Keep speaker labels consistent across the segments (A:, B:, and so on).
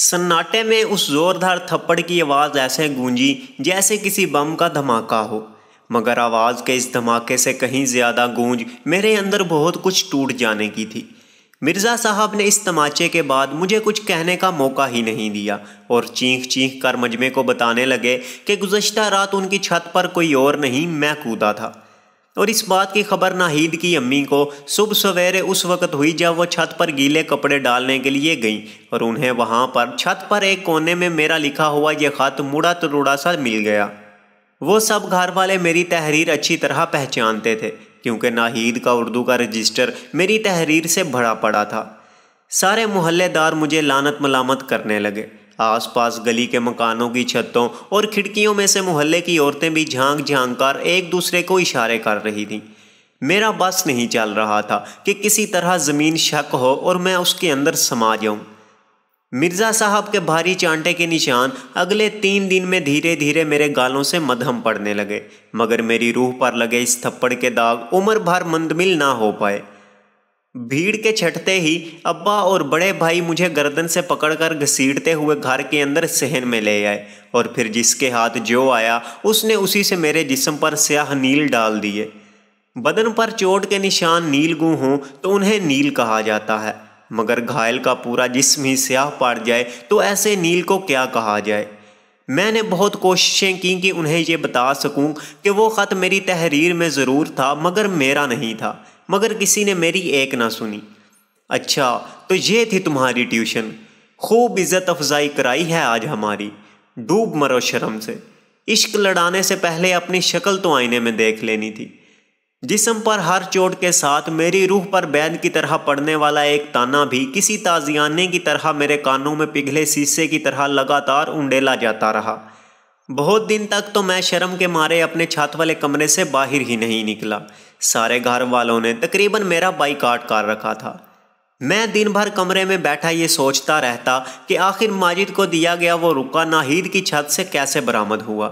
A: سناٹے میں اس زوردار تھپڑ کی آواز ایسے گونجی جیسے کسی بم کا دھماکہ ہو، مگر آواز کے اس دھماکے سے کہیں زیادہ گونج میرے اندر بہت کچھ ٹوٹ جانے کی تھی۔ مرزا صاحب نے اس تماچے کے بعد مجھے کچھ کہنے کا موقع ہی نہیں دیا اور چینخ چینخ کر مجمع کو بتانے لگے کہ گزشتہ رات ان کی چھت پر کوئی اور نہیں، میں کودا تھا۔ اور اس بات کی خبر ناہید کی امی کو صبح سویرے اس وقت ہوئی جب وہ چھت پر گیلے کپڑے ڈالنے کے لیے گئیں، اور انہیں وہاں پر چھت پر ایک کونے میں میرا لکھا ہوا یہ خط مڑا تروڑا سا مل گیا۔ وہ سب گھر والے میری تحریر اچھی طرح پہچانتے تھے، کیونکہ ناہید کا اردو کا رجسٹر میری تحریر سے بھرا پڑا تھا۔ سارے محلے دار مجھے لعنت ملامت کرنے لگے۔ آس پاس گلی کے مکانوں کی چھتوں اور کھڑکیوں میں سے محلے کی عورتیں بھی جھانک جھانک کر ایک دوسرے کو اشارے کر رہی تھیں۔ میرا بس نہیں چل رہا تھا کہ کسی طرح زمین شک ہو اور میں اس کے اندر سما جاؤں۔ مرزا صاحب کے بھاری چانٹے کے نشان اگلے 3 دن میں دھیرے دھیرے میرے گالوں سے مدھم پڑنے لگے، مگر میری روح پر لگے اس تھپڑ کے داغ عمر بھر منتمل نہ ہو پائے۔ بھیڑ کے چھٹتے ہی ابا اور بڑے بھائی مجھے گردن سے پکڑ کر گھسیٹتے ہوئے گھر کے اندر صحن میں لے آئے، اور پھر جس کے ہاتھ جو آیا اس نے اسی سے میرے جسم پر سیاہ نیل ڈال دیے۔ بدن پر چوٹ کے نشان نیل گوں ہوں تو انہیں نیل کہا جاتا ہے، مگر گھائل کا پورا جسم ہی سیاہ پڑ جائے تو ایسے نیل کو کیا کہا جائے۔ میں نے بہت کوششیں کی کہ انہیں یہ بتا سکوں کہ وہ خط میری تحریر میں ضرور تھا مگر میرا نہیں تھا، مگر کسی نے میری ایک نہ سنی۔ اچھا تو یہ تھی تمہاری ٹیوشن، خوب عزت افزائی کرائی ہے آج ہماری، ڈوب مرو شرم سے۔ عشق لڑانے سے پہلے اپنی شکل تو آئینے میں دیکھ لینی تھی۔ جسم پر ہر چوٹ کے ساتھ میری روح پر بید کی طرح پڑنے والا ایک تانا بھی کسی تازیانے کی طرح میرے کانوں میں پگھلے سیسے کی طرح لگاتار انڈیلا جاتا رہا۔ بہت دن تک تو میں شرم کے مارے اپنے چھت والے کمرے سے باہر ہی نہیں نکلا۔ سارے گھر والوں نے تقریباً میرا بائیکاٹ کر رکھا تھا۔ میں دن بھر کمرے میں بیٹھا یہ سوچتا رہتا کہ آخر ماجد کو دیا گیا وہ رکا ناہید کی چھت سے کیسے برآمد ہوا۔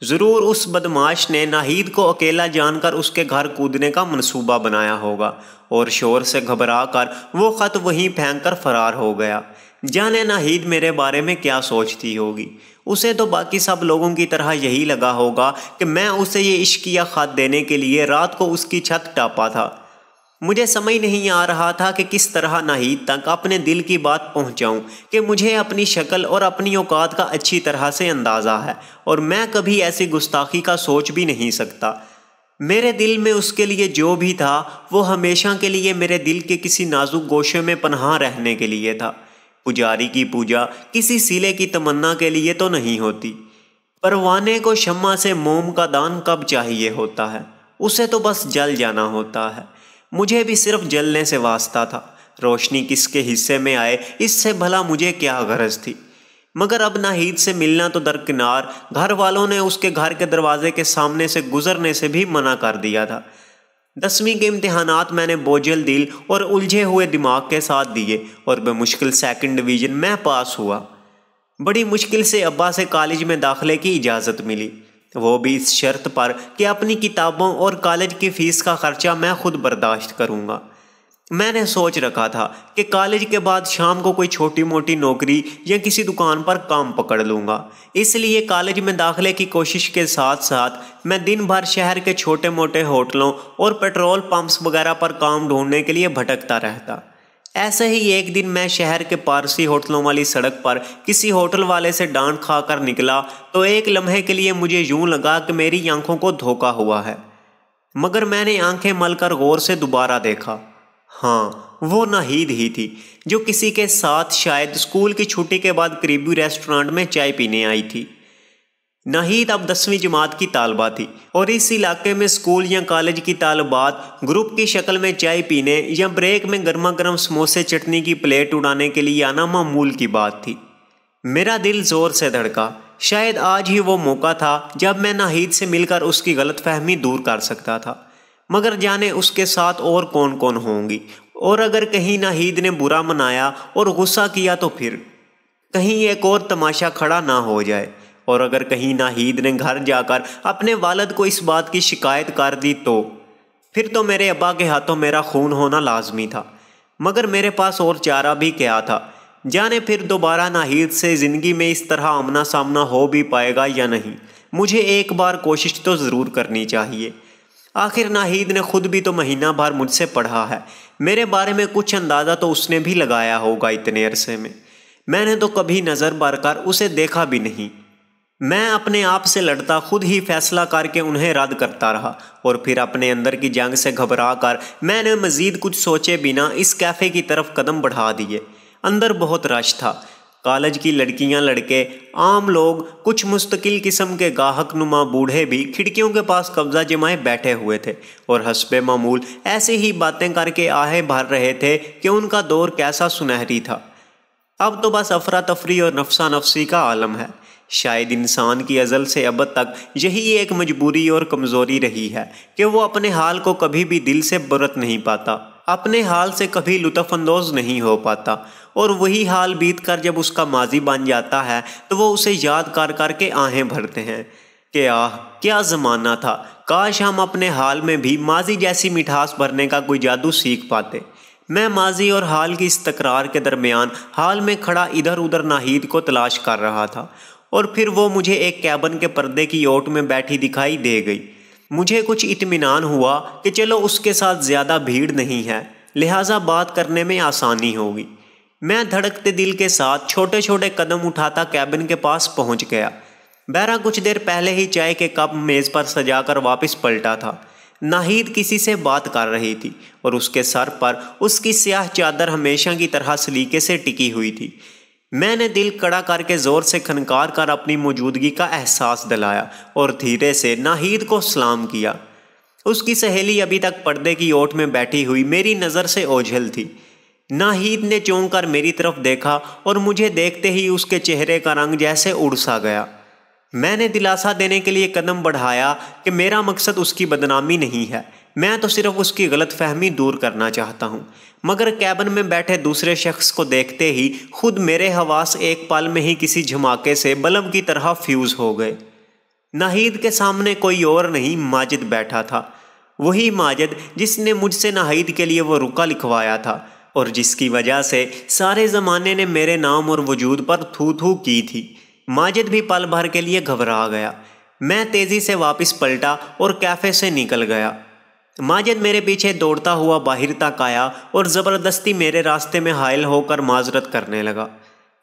A: ضرور اس بدماش نے ناہید کو اکیلا جان کر اس کے گھر کودنے کا منصوبہ بنایا ہوگا، اور شور سے گھبرا کر وہ خط وہیں پھینک کر فرار ہو گیا۔ جانے ناہید میرے بارے میں کیا سوچتی ہوگی۔ اسے تو باقی سب لوگوں کی طرح یہی لگا ہوگا کہ میں اسے یہ عشقیہ خط دینے کے لیے رات کو اس کی چھت ٹاپا تھا۔ مجھے سمجھ نہیں آ رہا تھا کہ کس طرح ناہید تک اپنے دل کی بات پہنچاؤں کہ مجھے اپنی شکل اور اپنی اوقات کا اچھی طرح سے اندازہ ہے، اور میں کبھی ایسی گستاخی کا سوچ بھی نہیں سکتا۔ میرے دل میں اس کے لیے جو بھی تھا وہ ہمیشہ کے لیے میرے دل کے کسی نازک گوشے میں پنہاں رہنے کے لیے تھا۔ پجاری کی پوجا کسی سیلے کی تمنا کے لیے تو نہیں ہوتی۔ پروانے کو شمع سے موم کا دان کب چاہیے ہوتا ہے، اسے تو بس جل جانا ہوتا ہے۔ مجھے بھی صرف جلنے سے واسطہ تھا، روشنی کس کے حصے میں آئے اس سے بھلا مجھے کیا غرض تھی۔ مگر اب ناہید سے ملنا تو درکنار، گھر والوں نے اس کے گھر کے دروازے کے سامنے سے گزرنے سے بھی منع کر دیا تھا۔ 10ویں کے امتحانات میں نے بوجھل دل اور الجھے ہوئے دماغ کے ساتھ دیے، اور بمشکل 2nd ڈویژن میں پاس ہوا۔ بڑی مشکل سے ابا سے کالج میں داخلے کی اجازت ملی، وہ بھی اس شرط پر کہ اپنی کتابوں اور کالج کی فیس کا خرچہ میں خود برداشت کروں گا۔ میں نے سوچ رکھا تھا کہ کالج کے بعد شام کو کوئی چھوٹی موٹی نوکری یا کسی دکان پر کام پکڑ لوں گا، اس لیے کالج میں داخلے کی کوشش کے ساتھ ساتھ میں دن بھر شہر کے چھوٹے موٹے ہوٹلوں اور پیٹرول پمپس وغیرہ پر کام ڈھونڈنے کے لیے بھٹکتا رہتا۔ ایسے ہی ایک دن میں شہر کے پارسی ہوٹلوں والی سڑک پر کسی ہوٹل والے سے ڈانٹ کھا کر نکلا تو ایک لمحے کے لیے مجھے یوں لگا کہ میری آنکھوں کو دھوکا ہوا ہے، مگر میں نے آنکھیں مل کر غور سے دوبارہ دیکھا۔ ہاں، وہ ناہید ہی تھی جو کسی کے ساتھ شاید اسکول کی چھٹی کے بعد قریبی ریسٹورانٹ میں چائے پینے آئی تھی۔ ناہید اب 10ویں جماعت کی طالبہ تھی، اور اس علاقے میں اسکول یا کالج کی طالبات گروپ کی شکل میں چائے پینے یا بریک میں گرما گرم سموسے چٹنی کی پلیٹ اڑانے کے لیے آنا معمول کی بات تھی۔ میرا دل زور سے دھڑکا، شاید آج ہی وہ موقع تھا جب میں ناہید سے مل کر اس کی غلط فہمی دور کر سکتا تھا، مگر جانے اس کے ساتھ اور کون کون ہوں گی، اور اگر کہیں ناہید نے برا منایا اور غصہ کیا تو پھر کہیں ایک اور تماشا کھڑا نہ ہو جائے، اور اگر کہیں ناہید نے گھر جا کر اپنے والد کو اس بات کی شکایت کر دی تو پھر تو میرے ابا کے ہاتھوں میرا خون ہونا لازمی تھا۔ مگر میرے پاس اور چارہ بھی کیا تھا۔ جانے پھر دوبارہ ناہید سے زندگی میں اس طرح آمنا سامنا ہو بھی پائے گا یا نہیں۔ مجھے ایک بار کوشش تو ضرور کرنی چاہیے۔ آخر ناہید نے خود بھی تو مہینہ بھر مجھ سے پڑھا ہے، میرے بارے میں کچھ اندازہ تو اس نے بھی لگایا ہوگا اتنے عرصے میں نے تو کبھی نظر بھر کر اسے دیکھا بھی نہیں۔ میں اپنے آپ سے لڑتا، خود ہی فیصلہ کر کے انہیں رد کرتا رہا، اور پھر اپنے اندر کی جنگ سے گھبرا کر میں نے مزید کچھ سوچے بنا اس کیفے کی طرف قدم بڑھا دیے۔ اندر بہت رش تھا، کالج کی لڑکیاں، لڑکے، عام لوگ، کچھ مستقل قسم کے گاہک نما بوڑھے بھی کھڑکیوں کے پاس قبضہ جمائے بیٹھے ہوئے تھے اور حسب معمول ایسے ہی باتیں کر کے آہے بھر رہے تھے کہ ان کا دور کیسا سنہری تھا۔ اب تو بس افراتفری اور نفسا نفسی کا عالم ہے۔ شاید انسان کی ازل سے ابد تک یہی ایک مجبوری اور کمزوری رہی ہے کہ وہ اپنے حال کو کبھی بھی دل سے برت نہیں پاتا، اپنے حال سے کبھی لطف اندوز نہیں ہو پاتا، اور وہی حال بیت کر جب اس کا ماضی بن جاتا ہے تو وہ اسے یاد کر کر کے آہیں بھرتے ہیں کہ آہ کیا زمانہ تھا، کاش ہم اپنے حال میں بھی ماضی جیسی مٹھاس بھرنے کا کوئی جادو سیکھ پاتے۔ میں ماضی اور حال کی اس تکرار کے درمیان حال میں کھڑا ادھر ادھر ناہید کو تلاش کر رہا تھا، اور پھر وہ مجھے ایک کیبن کے پردے کی اوٹ میں بیٹھی دکھائی دے گئی۔ مجھے کچھ اطمینان ہوا کہ چلو اس کے ساتھ زیادہ بھیڑ نہیں ہے، لہٰذا بات کرنے میں آسانی ہوگی۔ میں دھڑکتے دل کے ساتھ چھوٹے چھوٹے قدم اٹھاتا کیبن کے پاس پہنچ گیا۔ بہرحال کچھ دیر پہلے ہی چائے کے کپ میز پر سجا کر واپس پلٹا تھا۔ ناہید کسی سے بات کر رہی تھی اور اس کے سر پر اس کی سیاہ چادر ہمیشہ کی طرح سلیقے سے ٹکی ہوئی تھی۔ میں نے دل کڑا کر کے زور سے کھنکار کر اپنی موجودگی کا احساس دلایا اور دھیرے سے ناہید کو سلام کیا۔ اس کی سہیلی ابھی تک پردے کی اوٹ میں بیٹھی ہوئی میری نظر سے اوجھل تھی۔ ناہید نے چونک کر میری طرف دیکھا اور مجھے دیکھتے ہی اس کے چہرے کا رنگ جیسے اڑ سا گیا۔ میں نے دلاسا دینے کے لیے قدم بڑھایا کہ میرا مقصد اس کی بدنامی نہیں ہے، میں تو صرف اس کی غلط فہمی دور کرنا چاہتا ہوں، مگر کیبن میں بیٹھے دوسرے شخص کو دیکھتے ہی خود میرے حواس ایک پل میں ہی کسی جھماکے سے بلب کی طرح فیوز ہو گئے۔ ناہید کے سامنے کوئی اور نہیں، ماجد بیٹھا تھا، وہی ماجد جس نے مجھ سے ناہید کے لیے وہ رکا لکھوایا تھا اور جس کی وجہ سے سارے زمانے نے میرے نام اور وجود پر تھو تھو کی تھی۔ ماجد بھی پل بھر کے لیے گھبرا گیا۔ میں تیزی سے واپس پلٹا اور کیفے سے نکل گیا۔ ماجد میرے پیچھے دوڑتا ہوا باہر تک آیا اور زبردستی میرے راستے میں حائل ہو کر معذرت کرنے لگا۔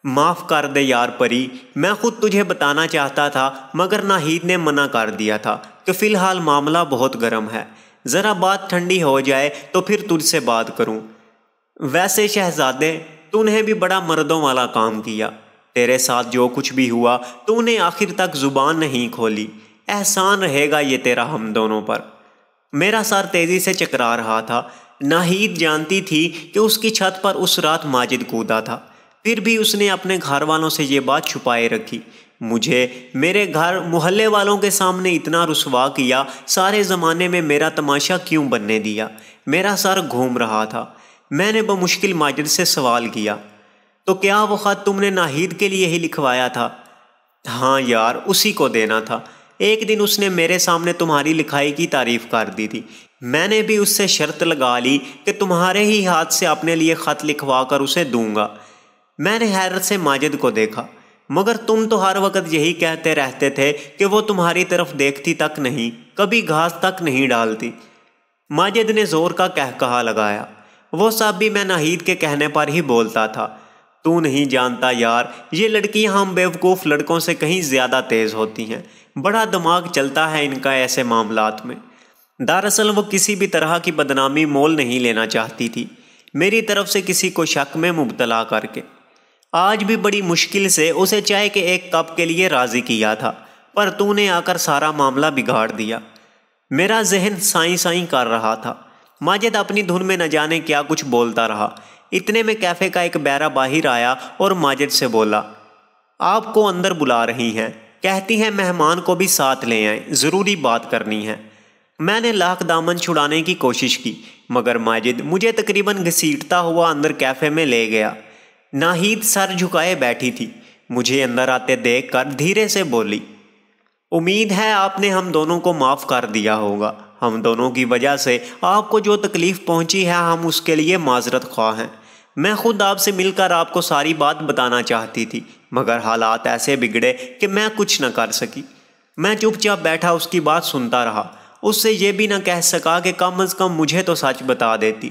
A: معاف کر دے یار پری، میں خود تجھے بتانا چاہتا تھا مگر ناہید نے منع کر دیا تھا کہ فی الحال معاملہ بہت گرم ہے، ذرا بات ٹھنڈی ہو جائے تو پھر تجھ سے بات کروں۔ ویسے شہزادے، تو نے بھی بڑا مردوں والا کام کیا، تیرے ساتھ جو کچھ بھی ہوا تو نے آخر تک زبان نہیں کھولی، احسان رہے گا یہ تیرا ہم دونوں پر۔ میرا سر تیزی سے چکرا رہا تھا۔ ناہید جانتی تھی کہ اس کی چھت پر اس رات ماجد کودا تھا، پھر بھی اس نے اپنے گھر والوں سے یہ بات چھپائے رکھی۔ مجھے میرے گھر محلے والوں کے سامنے اتنا رسوا کیا، سارے زمانے میں میرا تماشا کیوں بننے دیا؟ میرا سر گھوم رہا تھا۔ میں نے بمشکل ماجد سے سوال کیا، تو کیا وہ خط تم نے ناہید کے لیے ہی لکھوایا تھا؟ ہاں یار، اسی کو دینا تھا۔ ایک دن اس نے میرے سامنے تمہاری لکھائی کی تعریف کر دی تھی، میں نے بھی اس سے شرط لگا لی کہ تمہارے ہی ہاتھ سے اپنے لیے خط لکھوا کر اسے دوں گا۔ میں نے حیرت سے ماجد کو دیکھا، مگر تم تو ہر وقت یہی کہتے رہتے تھے کہ وہ تمہاری طرف دیکھتی تک نہیں، کبھی گھاس تک نہیں ڈالتی۔ ماجد نے زور کا کہکہا لگایا، وہ سب بھی میں ناہید کے کہنے پر ہی بولتا تھا۔ تو نہیں جانتا یار، یہ لڑکیاں ہم بیوقوف لڑکوں سے کہیں زیادہ تیز ہوتی ہیں، بڑا دماغ چلتا ہے ان کا ایسے معاملات میں۔ دراصل وہ کسی بھی طرح کی بدنامی مول نہیں لینا چاہتی تھی، میری طرف سے کسی کو شک میں مبتلا کر کے۔ آج بھی بڑی مشکل سے اسے چائے کے ایک کپ کے لیے راضی کیا تھا، پر تو نے آ کر سارا معاملہ بگاڑ دیا۔ میرا ذہن سائیں سائیں کر رہا تھا۔ ماجد اپنی دھن میں نہ جانے کیا کچھ بولتا رہا۔ اتنے میں کیفے کا ایک بیرا باہر آیا اور ماجد سے بولا، آپ کو اندر بلا رہی ہیں، کہتی ہیں مہمان کو بھی ساتھ لے آئیں، ضروری بات کرنی ہے۔ میں نے لاکھ دامن چھڑانے کی کوشش کی، مگر ماجد مجھے تقریباً گھسیٹتا ہوا اندر کیفے میں لے گیا۔ ناہید سر جھکائے بیٹھی تھی، مجھے اندر آتے دیکھ کر دھیرے سے بولی، امید ہے آپ نے ہم دونوں کو معاف کر دیا ہوگا، ہم دونوں کی وجہ سے آپ کو جو تکلیف پہنچی ہے ہم اس کے لیے معذرت خواہ ہیں۔ میں خود آپ سے مل کر آپ کو ساری بات بتانا چاہتی تھی، مگر حالات ایسے بگڑے کہ میں کچھ نہ کر سکی۔ میں چپ چاپ بیٹھا اس کی بات سنتا رہا، اس سے یہ بھی نہ کہہ سکا کہ کم از کم مجھے تو سچ بتا دیتی۔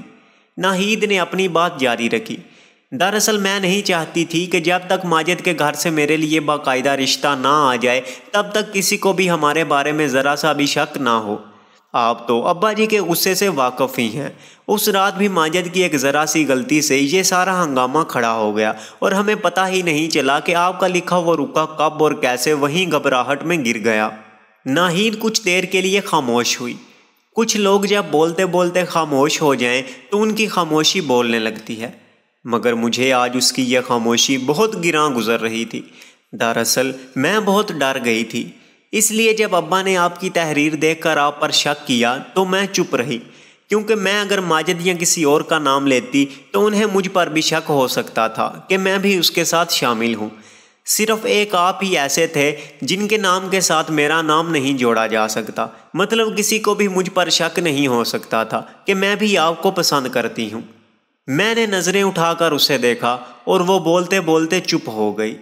A: ناہید نے اپنی بات جاری رکھی۔ دراصل میں نہیں چاہتی تھی کہ جب تک ماجد کے گھر سے میرے لیے باقاعدہ رشتہ نہ آ جائے تب تک کسی کو بھی ہمارے بارے میں ذرا سا بھی شک نہ ہو۔ آپ تو ابا جی کے غصے سے واقف ہی ہیں۔ اس رات بھی ماجد کی ایک ذرا سی غلطی سے یہ سارا ہنگامہ کھڑا ہو گیا اور ہمیں پتہ ہی نہیں چلا کہ آپ کا لکھا ہوا رکا کب اور کیسے وہیں گھبراہٹ میں گر گیا۔ ناہید کچھ دیر کے لیے خاموش ہوئی۔ کچھ لوگ جب بولتے بولتے خاموش ہو جائیں تو ان کی خاموشی بولنے لگتی ہے، مگر مجھے آج اس کی یہ خاموشی بہت گراں گزر رہی تھی۔ دراصل میں بہت ڈر گئی تھی، اس لیے جب ابا نے آپ کی تحریر دیکھ کر آپ پر شک کیا تو میں چپ رہی، کیونکہ میں اگر ماجد یا کسی اور کا نام لیتی تو انہیں مجھ پر بھی شک ہو سکتا تھا کہ میں بھی اس کے ساتھ شامل ہوں۔ صرف ایک آپ ہی ایسے تھے جن کے نام کے ساتھ میرا نام نہیں جوڑا جا سکتا، مطلب کسی کو بھی مجھ پر شک نہیں ہو سکتا تھا کہ میں بھی آپ کو پسند کرتی ہوں۔ میں نے نظریں اٹھا کر اسے دیکھا اور وہ بولتے بولتے چپ ہو گئی۔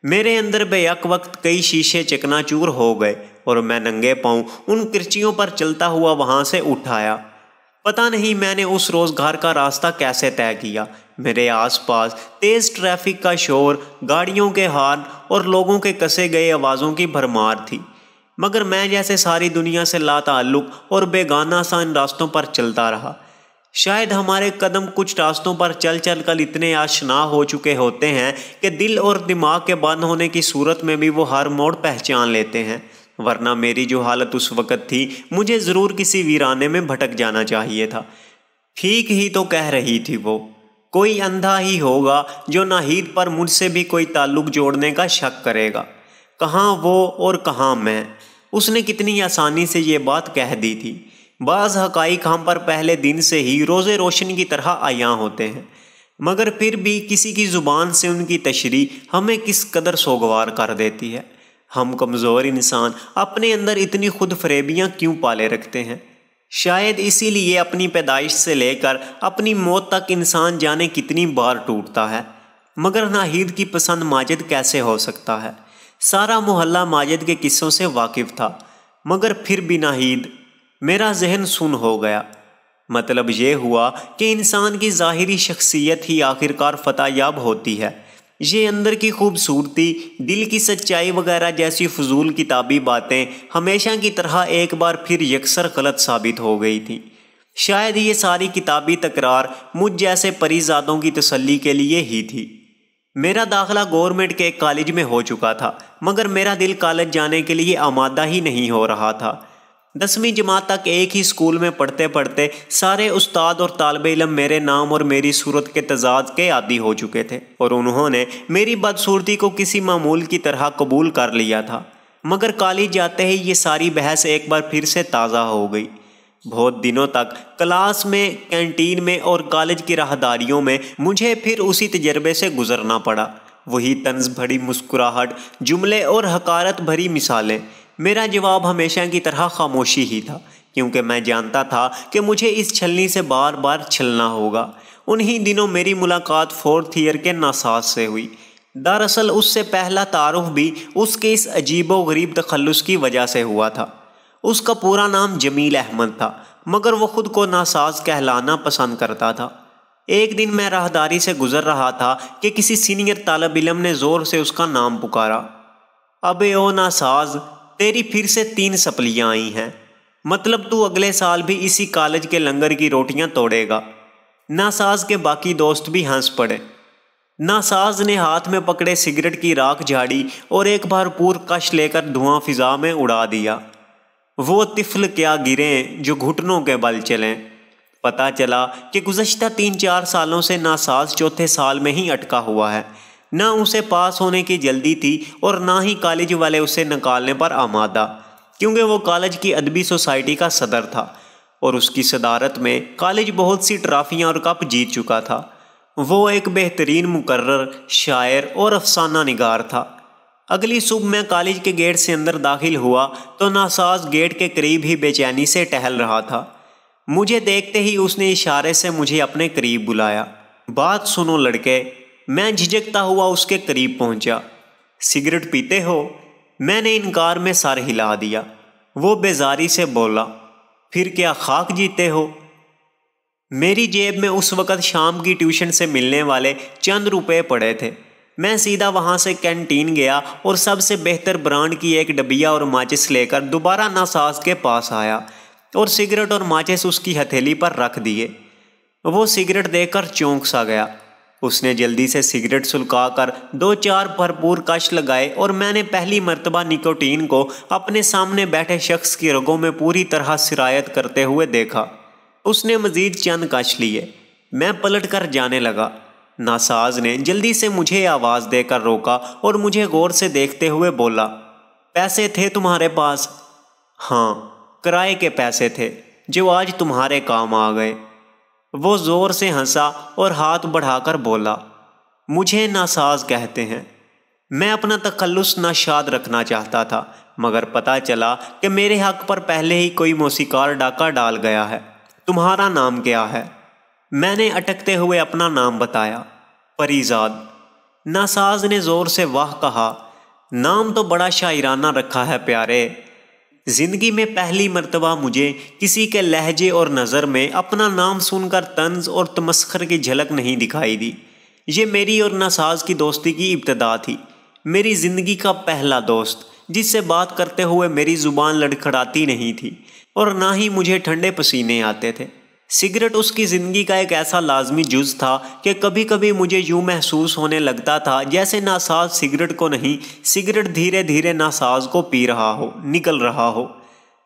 A: میرے اندر بے یک وقت کئی شیشے چکنا چور ہو گئے اور میں ننگے پاؤں ان کرچیوں پر چلتا ہوا وہاں سے اٹھ آیا۔ پتہ نہیں میں نے اس روز گھر کا راستہ کیسے طے کیا۔ میرے آس پاس تیز ٹریفک کا شور، گاڑیوں کے ہارن اور لوگوں کے کسے گئے آوازوں کی بھرمار تھی، مگر میں جیسے ساری دنیا سے لا تعلق اور بیگانہ سا ان راستوں پر چلتا رہا۔ شاید ہمارے قدم کچھ راستوں پر چل چل کر اتنے آشنا ہو چکے ہوتے ہیں کہ دل اور دماغ کے بند ہونے کی صورت میں بھی وہ ہر موڑ پہچان لیتے ہیں، ورنہ میری جو حالت اس وقت تھی مجھے ضرور کسی ویرانے میں بھٹک جانا چاہیے تھا۔ ٹھیک ہی تو کہہ رہی تھی وہ، کوئی اندھا ہی ہوگا جو ناہید پر مجھ سے بھی کوئی تعلق جوڑنے کا شک کرے گا۔ کہاں وہ اور کہاں میں؟ اس نے کتنی آسانی سے یہ بات کہہ دی تھی۔ بعض حقائق ہم پر پہلے دن سے ہی روزے روشن کی طرح عیاں ہوتے ہیں، مگر پھر بھی کسی کی زبان سے ان کی تشریح ہمیں کس قدر سوگوار کر دیتی ہے۔ ہم کمزور انسان اپنے اندر اتنی خود فریبیاں کیوں پالے رکھتے ہیں؟ شاید اسی لیے اپنی پیدائش سے لے کر اپنی موت تک انسان جانے کتنی بار ٹوٹتا ہے۔ مگر ناہید کی پسند ماجد کیسے ہو سکتا ہے؟ سارا محلہ ماجد کے قصوں سے واقف تھا، مگر پھر بھی ناہید۔ میرا ذہن سن ہو گیا۔ مطلب یہ ہوا کہ انسان کی ظاہری شخصیت ہی آخرکار فتح یاب ہوتی ہے۔ یہ اندر کی خوبصورتی، دل کی سچائی وغیرہ جیسی فضول کتابی باتیں ہمیشہ کی طرح ایک بار پھر یکسر غلط ثابت ہو گئی تھیں۔ شاید یہ ساری کتابی تکرار مجھ جیسے پری زادوں کی تسلی کے لیے ہی تھی۔ میرا داخلہ گورنمنٹ کے ایک کالج میں ہو چکا تھا، مگر میرا دل کالج جانے کے لیے آمادہ ہی نہیں ہو رہا تھا۔ 10ویں جماعت تک ایک ہی اسکول میں پڑھتے پڑھتے سارے استاد اور طالب علم میرے نام اور میری صورت کے تضاد کے عادی ہو چکے تھے اور انہوں نے میری بدصورتی کو کسی معمول کی طرح قبول کر لیا تھا۔ مگر کالج جاتے ہی یہ ساری بحث ایک بار پھر سے تازہ ہو گئی۔ بہت دنوں تک کلاس میں، کینٹین میں اور کالج کی راہداریوں میں مجھے پھر اسی تجربے سے گزرنا پڑا۔ وہی طنز بھری مسکراہٹ، جملے اور حقارت بھری مثالیں۔ میرا جواب ہمیشہ کی طرح خاموشی ہی تھا، کیونکہ میں جانتا تھا کہ مجھے اس چھلنی سے بار بار چھلنا ہوگا۔ انہی دنوں میری ملاقات 4th ایئر کے ناساز سے ہوئی۔ دراصل اس سے پہلا تعارف بھی اس کے اس عجیب و غریب تخلص کی وجہ سے ہوا تھا۔ اس کا پورا نام جمیل احمد تھا، مگر وہ خود کو ناساز کہلانا پسند کرتا تھا۔ ایک دن میں راہداری سے گزر رہا تھا کہ کسی سینئر طالب علم نے زور سے اس کا نام پکارا۔ ابے او ناساز، تیری پھر سے 3 سپلیاں آئی ہیں، مطلب تو اگلے سال بھی اسی کالج کے لنگر کی روٹیاں توڑے گا۔ ناساز کے باقی دوست بھی ہنس پڑے۔ ناساز نے ہاتھ میں پکڑے سگریٹ کی راکھ جھاڑی اور ایک بار پور کش لے کر دھواں فضا میں اڑا دیا۔ وہ طفل کیا گریں جو گھٹنوں کے بل چلیں۔ پتہ چلا کہ گزشتہ 3-4 سالوں سے ناساز 4تھے سال میں ہی اٹکا ہوا ہے۔ نہ اسے پاس ہونے کی جلدی تھی اور نہ ہی کالج والے اسے نکالنے پر آمادہ، کیونکہ وہ کالج کی ادبی سوسائٹی کا صدر تھا اور اس کی صدارت میں کالج بہت سی ٹرافیاں اور کپ جیت چکا تھا۔ وہ ایک بہترین مقرر، شاعر اور افسانہ نگار تھا۔ اگلی صبح میں کالج کے گیٹ سے اندر داخل ہوا تو ناساز گیٹ کے قریب ہی بے چینی سے ٹہل رہا تھا۔ مجھے دیکھتے ہی اس نے اشارے سے مجھے اپنے قریب بلایا۔ بات سنو لڑکے، میں جھجکتا ہوا اس کے قریب پہنچا۔ سگریٹ پیتے ہو؟ میں نے انکار میں سر ہلا دیا۔ وہ بیزاری سے بولا، پھر کیا خاک جیتے ہو؟ میری جیب میں اس وقت شام کی ٹیوشن سے ملنے والے چند روپے پڑے تھے۔ میں سیدھا وہاں سے کینٹین گیا اور سب سے بہتر برانڈ کی ایک ڈبیا اور ماچس لے کر دوبارہ ناساز کے پاس آیا اور سگریٹ اور ماچس اس کی ہتھیلی پر رکھ دیے۔ وہ سگریٹ دیکھ کر چونک سا گیا۔ اس نے جلدی سے سگریٹ سلکا کر 2-4 بھرپور کش لگائے اور میں نے پہلی مرتبہ نکوٹین کو اپنے سامنے بیٹھے شخص کی رگوں میں پوری طرح سرایت کرتے ہوئے دیکھا۔ اس نے مزید چند کش لیے۔ میں پلٹ کر جانے لگا۔ ناساز نے جلدی سے مجھے آواز دے کر روکا اور مجھے غور سے دیکھتے ہوئے بولا، پیسے تھے تمہارے پاس؟ ہاں، کرائے کے پیسے تھے جو آج تمہارے کام آ گئے۔ وہ زور سے ہنسا اور ہاتھ بڑھا کر بولا، مجھے ناساز کہتے ہیں۔ میں اپنا تخلص ناشاد رکھنا چاہتا تھا، مگر پتہ چلا کہ میرے حق پر پہلے ہی کوئی موسیقار ڈاکہ ڈال گیا ہے۔ تمہارا نام کیا ہے؟ میں نے اٹکتے ہوئے اپنا نام بتایا، پریزاد۔ ناساز نے زور سے واہ کہا، نام تو بڑا شاعرانہ رکھا ہے پیارے۔ زندگی میں پہلی مرتبہ مجھے کسی کے لہجے اور نظر میں اپنا نام سن کر طنز اور تمسخر کی جھلک نہیں دکھائی دی۔ یہ میری اور ناساز کی دوستی کی ابتدا تھی، میری زندگی کا پہلا دوست، جس سے بات کرتے ہوئے میری زبان لڑکھڑاتی نہیں تھی اور نہ ہی مجھے ٹھنڈے پسینے آتے تھے۔ سگریٹ اس کی زندگی کا ایک ایسا لازمی جز تھا کہ کبھی کبھی مجھے یوں محسوس ہونے لگتا تھا جیسے ناساز سگریٹ کو نہیں، سگریٹ دھیرے دھیرے ناساز کو پی رہا ہو، نگل رہا ہو۔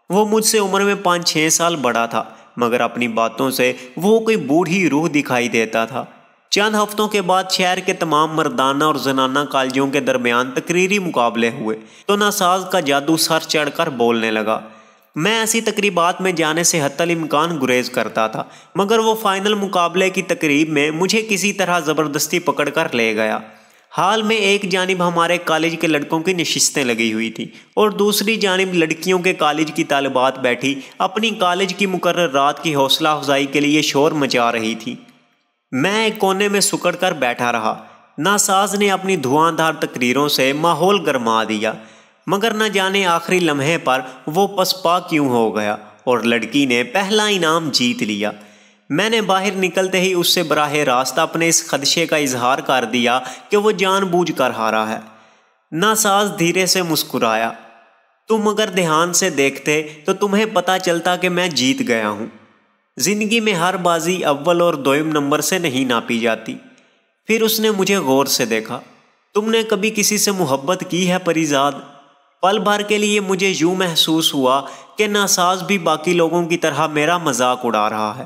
A: وہ مجھ سے عمر میں 5-6 سال بڑا تھا، مگر اپنی باتوں سے وہ کوئی بوڑھی روح دکھائی دیتا تھا۔ چند ہفتوں کے بعد شہر کے تمام مردانہ اور زنانہ کالجوں کے درمیان تقریری مقابلے ہوئے تو ناساز کا جادو سر چڑھ کر بولنے لگا۔ میں ایسی تقریبات میں جانے سے حتی الامکان گریز کرتا تھا، مگر وہ فائنل مقابلے کی تقریب میں مجھے کسی طرح زبردستی پکڑ کر لے گیا۔ حال میں ایک جانب ہمارے کالج کے لڑکوں کی نشستیں لگی ہوئی تھیں اور دوسری جانب لڑکیوں کے کالج کی طالبات بیٹھی اپنی کالج کی مقرر رات کی حوصلہ افزائی کے لیے شور مچا رہی تھی۔ میں ایک کونے میں سکڑ کر بیٹھا رہا۔ ناساز نے اپنی دھواں دھار تقریروں سے ماحول گرما دیا، مگر نہ جانے آخری لمحے پر وہ پسپا کیوں ہو گیا اور لڑکی نے پہلا انعام جیت لیا۔ میں نے باہر نکلتے ہی اس سے براہ راست اپنے اس خدشے کا اظہار کر دیا کہ وہ جان بوجھ کر ہارا ہے۔ ناساز دھیرے سے مسکرایا، تم اگر دھیان سے دیکھتے تو تمہیں پتہ چلتا کہ میں جیت گیا ہوں۔ زندگی میں ہر بازی اول اور دوئم نمبر سے نہیں ناپی جاتی۔ پھر اس نے مجھے غور سے دیکھا، تم نے کبھی کسی سے محبت کی ہے پریزاد؟ پل بھر کے لیے مجھے یوں محسوس ہوا کہ ناساز بھی باقی لوگوں کی طرح میرا مذاق اڑا رہا ہے،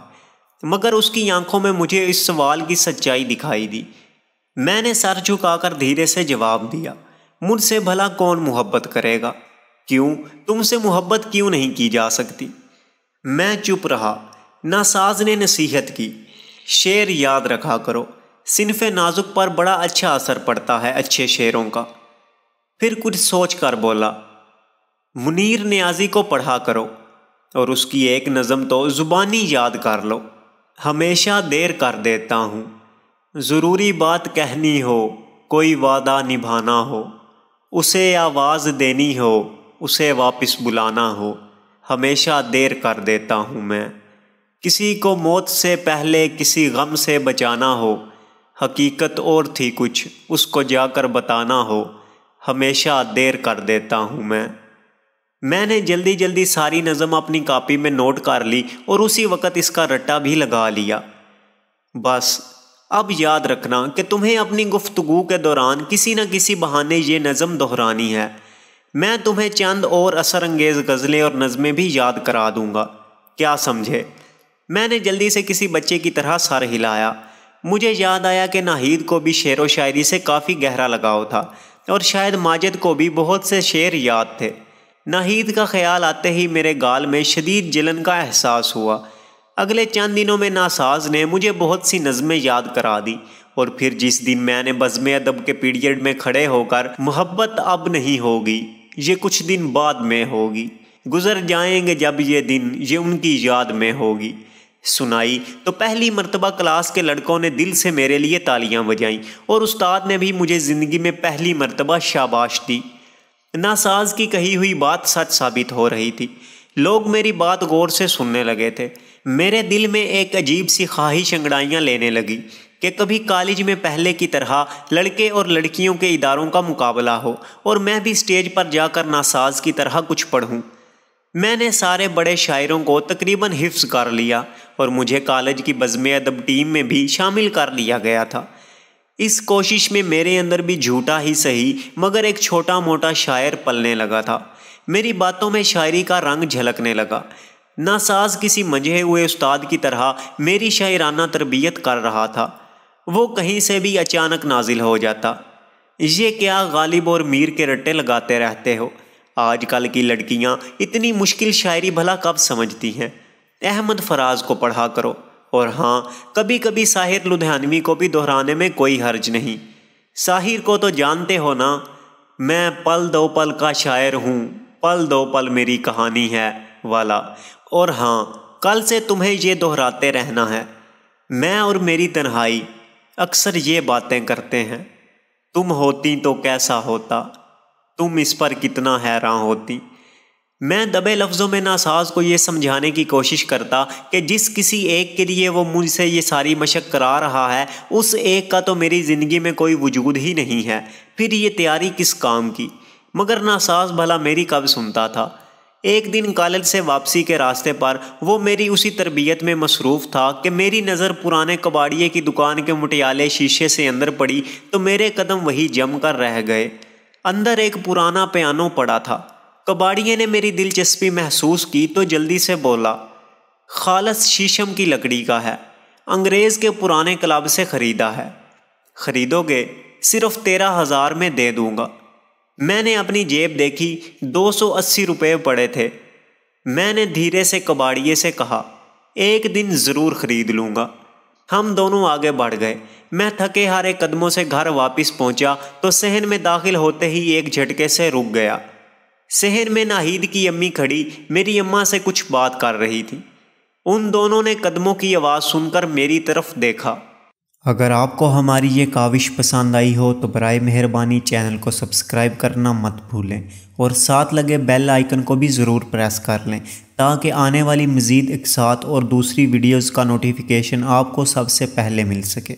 A: مگر اس کی آنکھوں میں مجھے اس سوال کی سچائی دکھائی دی۔ میں نے سر جھکا کر دھیرے سے جواب دیا، مجھ سے بھلا کون محبت کرے گا؟ کیوں، تم سے محبت کیوں نہیں کی جا سکتی؟ میں چپ رہا۔ ناساز نے نصیحت کی، شعر یاد رکھا کرو، صنف نازک پر بڑا اچھا اثر پڑتا ہے اچھے شعروں کا۔ پھر کچھ سوچ کر بولا، منیر نیازی کو پڑھا کرو اور اس کی ایک نظم تو زبانی یاد کر لو، ہمیشہ دیر کر دیتا ہوں، ضروری بات کہنی ہو، کوئی وعدہ نبھانا ہو، اسے آواز دینی ہو، اسے واپس بلانا ہو، ہمیشہ دیر کر دیتا ہوں میں، کسی کو موت سے پہلے کسی غم سے بچانا ہو، حقیقت اور تھی کچھ اس کو جا کر بتانا ہو، ہمیشہ دیر کر دیتا ہوں میں۔ میں نے جلدی جلدی ساری نظم اپنی کاپی میں نوٹ کر لی اور اسی وقت اس کا رٹا بھی لگا لیا۔ بس اب یاد رکھنا کہ تمہیں اپنی گفتگو کے دوران کسی نہ کسی بہانے یہ نظم دہرانی ہے۔ میں تمہیں چند اور اثر انگیز غزلیں اور نظمیں بھی یاد کرا دوں گا، کیا سمجھے؟ میں نے جلدی سے کسی بچے کی طرح سر ہلایا۔ مجھے یاد آیا کہ ناہید کو بھی شعر و شاعری سے کافی گہرا لگاؤ تھا اور شاید ماجد کو بھی بہت سے شعر یاد تھے۔ ناہید کا خیال آتے ہی میرے گال میں شدید جلن کا احساس ہوا۔ اگلے چند دنوں میں ناساز نے مجھے بہت سی نظمیں یاد کرا دی اور پھر جس دن میں نے بزم ادب کے پیریڈ میں کھڑے ہو کر محبت اب نہیں ہوگی، یہ کچھ دن بعد میں ہوگی، گزر جائیں گے جب یہ دن، یہ ان کی یاد میں ہوگی، سنائی تو پہلی مرتبہ کلاس کے لڑکوں نے دل سے میرے لیے تالیاں بجائیں اور استاد نے بھی مجھے زندگی میں پہلی مرتبہ شاباش دی۔ ناساز کی کہی ہوئی بات سچ ثابت ہو رہی تھی۔ لوگ میری بات غور سے سننے لگے تھے۔ میرے دل میں ایک عجیب سی خواہش انگڑائیاں لینے لگی کہ کبھی کالج میں پہلے کی طرح لڑکے اور لڑکیوں کے اداروں کا مقابلہ ہو اور میں بھی اسٹیج پر جا کر ناساز کی طرح کچھ پڑھوں۔ میں نے سارے بڑے شاعروں کو تقریباً حفظ کر لیا اور مجھے کالج کی بزم ادب ٹیم میں بھی شامل کر لیا گیا تھا۔ اس کوشش میں میرے اندر بھی جھوٹا ہی صحیح مگر ایک چھوٹا موٹا شاعر پلنے لگا تھا۔ میری باتوں میں شاعری کا رنگ جھلکنے لگا۔ ناساز کسی منجھے ہوئے استاد کی طرح میری شاعرانہ تربیت کر رہا تھا۔ وہ کہیں سے بھی اچانک نازل ہو جاتا۔ یہ کیا غالب اور میر کے رٹے لگاتے رہتے ہو؟ آج کل کی لڑکیاں اتنی مشکل شاعری بھلا کب سمجھتی ہیں؟ احمد فراز کو پڑھا کرو، اور ہاں کبھی کبھی ساحر لدھیانوی کو بھی دہرانے میں کوئی حرج نہیں۔ ساحر کو تو جانتے ہو نا، میں پل دو پل کا شاعر ہوں، پل دو پل میری کہانی ہے والا۔ اور ہاں کل سے تمہیں یہ دہراتے رہنا ہے۔ میں اور میری تنہائی اکثر یہ باتیں کرتے ہیں، تم ہوتی تو کیسا ہوتا، تم اس پر کتنا حیراں ہوتی۔ میں دبے لفظوں میں ناساز کو یہ سمجھانے کی کوشش کرتا کہ جس کسی ایک کے لیے وہ مجھ سے یہ ساری مشق کرا رہا ہے، اس ایک کا تو میری زندگی میں کوئی وجود ہی نہیں ہے، پھر یہ تیاری کس کام کی؟ مگر ناساز بھلا میری کب سنتا تھا۔ ایک دن کالج سے واپسی کے راستے پر وہ میری اسی تربیت میں مصروف تھا کہ میری نظر پرانے کباڑیے کی دکان کے مٹیالے شیشے سے اندر پڑی تو میرے قدم وہی جم کر رہ گئے۔ اندر ایک پرانا پیانو پڑا تھا۔ کباڑیے نے میری دلچسپی محسوس کی تو جلدی سے بولا، خالص شیشم کی لکڑی کا ہے، انگریز کے پرانے کلب سے خریدا ہے، خریدو گے؟ صرف 13,000 میں دے دوں گا۔ میں نے اپنی جیب دیکھی، 280 روپے پڑے تھے۔ میں نے دھیرے سے کباڑیے سے کہا، ایک دن ضرور خرید لوں گا۔ ہم دونوں آگے بڑھ گئے۔ میں تھکے ہارے قدموں سے گھر واپس پہنچا تو صحن میں داخل ہوتے ہی ایک جھٹکے سے رک گیا۔ صحن میں ناہید کی امی کھڑی میری اماں سے کچھ بات کر رہی تھی۔ ان دونوں نے قدموں کی آواز سن کر میری طرف دیکھا۔
B: اگر آپ کو ہماری یہ کاوش پسند آئی ہو تو برائے مہربانی چینل کو سبسکرائب کرنا مت بھولیں اور ساتھ لگے بیل آئیکن کو بھی ضرور پریس کر لیں تاکہ آنے والی مزید اقساط اور دوسری ویڈیوز کا نوٹیفیکیشن آپ کو سب سے پہلے مل سکے۔